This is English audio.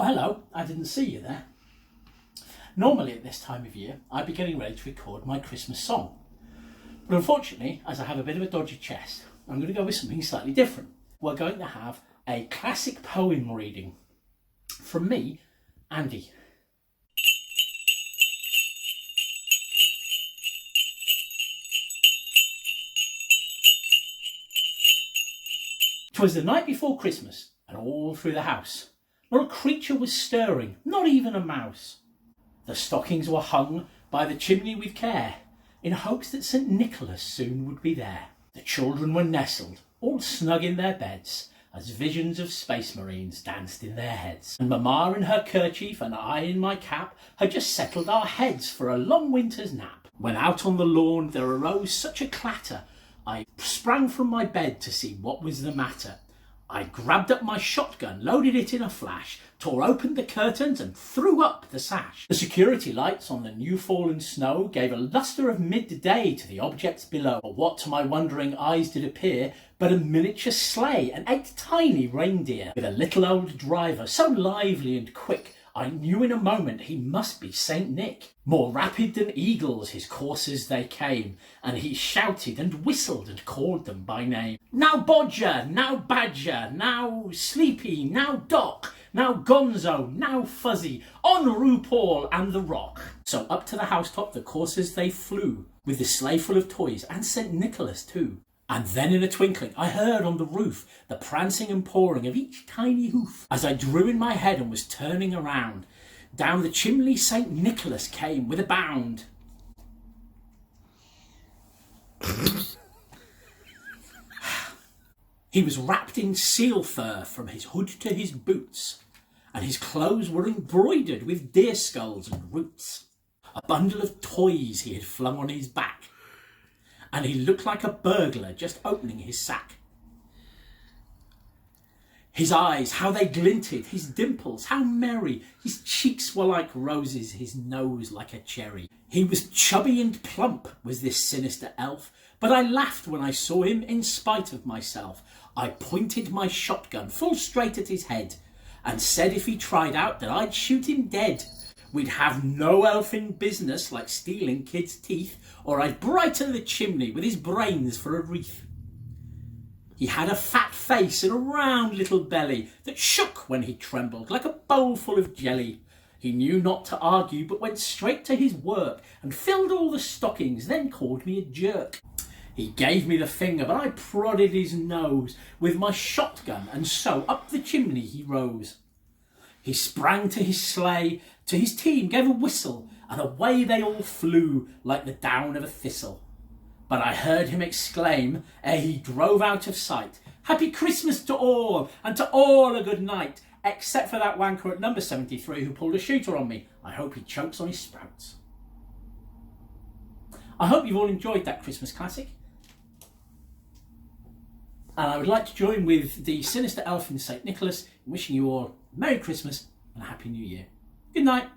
hello, I didn't see you there. Normally at this time of year, I'd be getting ready to record my Christmas song. But unfortunately, as I have a bit of a dodgy chest, I'm going to go with something slightly different. We're going to have a classic poem reading from me, Andy. 'Twas the night before Christmas, and all through the house not a creature was stirring, not even a mouse. The stockings were hung by the chimney with care, in hopes that St. Nicholas soon would be there. The children were nestled, all snug in their beds, as visions of space marines danced in their heads. And Mamma in her kerchief and I in my cap had just settled our heads for a long winter's nap, when out on the lawn there arose such a clatter, I sprang from my bed to see what was the matter. I grabbed up my shotgun, loaded it in a flash, tore open the curtains and threw up the sash. The security lights on the new fallen snow gave a lustre of midday to the objects below. But what to my wondering eyes did appear but a miniature sleigh and 8 tiny reindeer, with a little old driver so lively and quick, I knew in a moment he must be Saint Nick. More rapid than eagles his coursers they came, and he shouted and whistled and called them by name. Now Bodger, now Badger, now Sleepy, now Doc, now Gonzo, now Fuzzy, on RuPaul and the Rock. So up to the housetop the coursers they flew, with the sleigh full of toys and Saint Nicholas too. And then in a twinkling I heard on the roof the prancing and pawing of each tiny hoof. As I drew in my head and was turning around, down the chimney St. Nicholas came with a bound. He was wrapped in seal fur from his hood to his boots, and his clothes were embroidered with deer skulls and roots. A bundle of toys he had flung on his back, and he looked like a burglar just opening his sack. His eyes, how they glinted, his dimples, how merry, his cheeks were like roses, his nose like a cherry. He was chubby and plump, was this sinister elf, but I laughed when I saw him in spite of myself. I pointed my shotgun full straight at his head, and said if he tried out that I'd shoot him dead. We'd have no elfin business like stealing kids' teeth, or I'd brighten the chimney with his brains for a wreath. He had a fat face and a round little belly that shook when he trembled like a bowl full of jelly. He knew not to argue, but went straight to his work and filled all the stockings, then called me a jerk. He gave me the finger, but I prodded his nose with my shotgun, and so up the chimney he rose. He sprang to his sleigh, to his team gave a whistle, and away they all flew like the down of a thistle. But I heard him exclaim, ere he drove out of sight, "Happy Christmas to all, and to all a good night, except for that wanker at number 73 who pulled a shooter on me. I hope he chokes on his sprouts." I hope you've all enjoyed that Christmas classic. And I would like to join with the sinister elf in St. Nicholas in wishing you all Merry Christmas and a Happy New Year. Good night.